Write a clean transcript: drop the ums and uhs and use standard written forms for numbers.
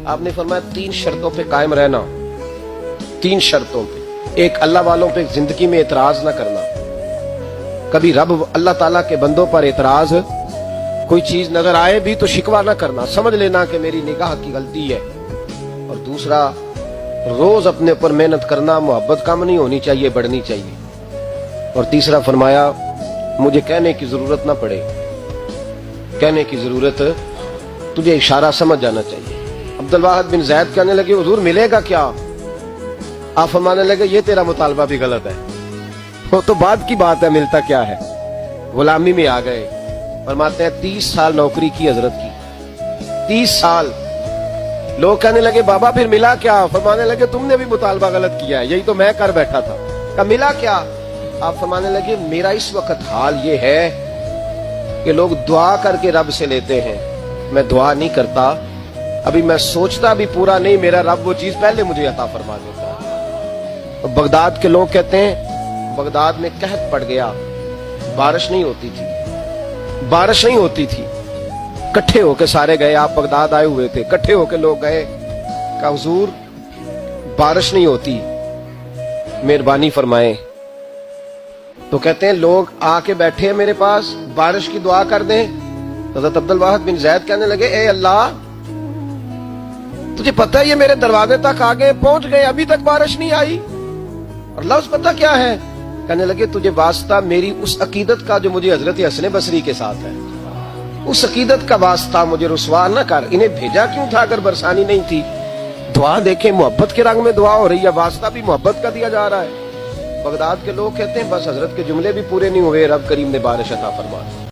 आपने फरमाया 3 शर्तों पे कायम रहना, 3 शर्तों पे। एक, अल्लाह वालों पे जिंदगी में एतराज ना करना। कभी रब अल्लाह ताला के बंदों पर एतराज, कोई चीज नजर आए भी तो शिकवा ना करना, समझ लेना कि मेरी निगाह की गलती है। और दूसरा, रोज अपने ऊपर मेहनत करना, मोहब्बत कम नहीं होनी चाहिए, बढ़नी चाहिए। और तीसरा फरमाया, मुझे कहने की जरूरत ना पड़े, कहने की जरूरत, तुझे इशारा समझ जाना चाहिए। अब्दुल वाहिद बिन ज़ैद कहने लगे, हुजूर मिलेगा क्या? आप फरमाने लगे, ये तेरा मुतालबा भी गलत है, वो तो बाद की बात है, मिलता क्या है। गुलामी में आ गए। फरमाते हैं 30 साल नौकरी की हजरत की, 30 साल। लोग कहने लगे, बाबा फिर मिला क्या? फरमाने लगे, तुमने भी मुतालबा गलत किया है, यही तो मैं कर बैठा था। कहा मिला क्या? आप फरमाने लगे, मेरा इस वक्त हाल ये है कि लोग दुआ करके रब से लेते हैं, मैं दुआ नहीं करता, अभी मैं सोचता भी पूरा नहीं, मेरा रब वो चीज पहले मुझे अता फरमा देता है। तो बगदाद के लोग कहते हैं, बगदाद में कहत पड़ गया, बारिश नहीं होती थी, बारिश नहीं होती थी। इकट्ठे होके सारे गए, आप बगदाद आए हुए थे, इकट्ठे होके लोग गए, कहा हुजूर बारिश नहीं होती, मेहरबानी फरमाएं। तो कहते हैं लोग आके बैठे हैं मेरे पास, बारिश की दुआ कर दें। हज़रत अब्दुल वाहिद बिन ज़ैद कहने लगे, ए अल्लाह, तुझे पता है ये मेरे दरवाजे तक आ गए, पहुंच गए, अभी तक बारिश नहीं आई, और लफ्ज़ पता क्या है? कहने लगे, तुझे वास्ता मेरी उस अकीदत का जो मुझे हजरत हसन बसरी के साथ है, उस अकीदत का वास्ता, मुझे रुसवा न कर। इन्हें भेजा क्यों था अगर बरसानी नहीं थी? दुआ देखे, मोहब्बत के रंग में दुआ हो रही है, वास्ता भी मोहब्बत का दिया जा रहा है। बगदाद के लोग कहते हैं, बस हजरत के जुमले भी पूरे नहीं हुए, रब करीम ने बारिश अता फरमा दी।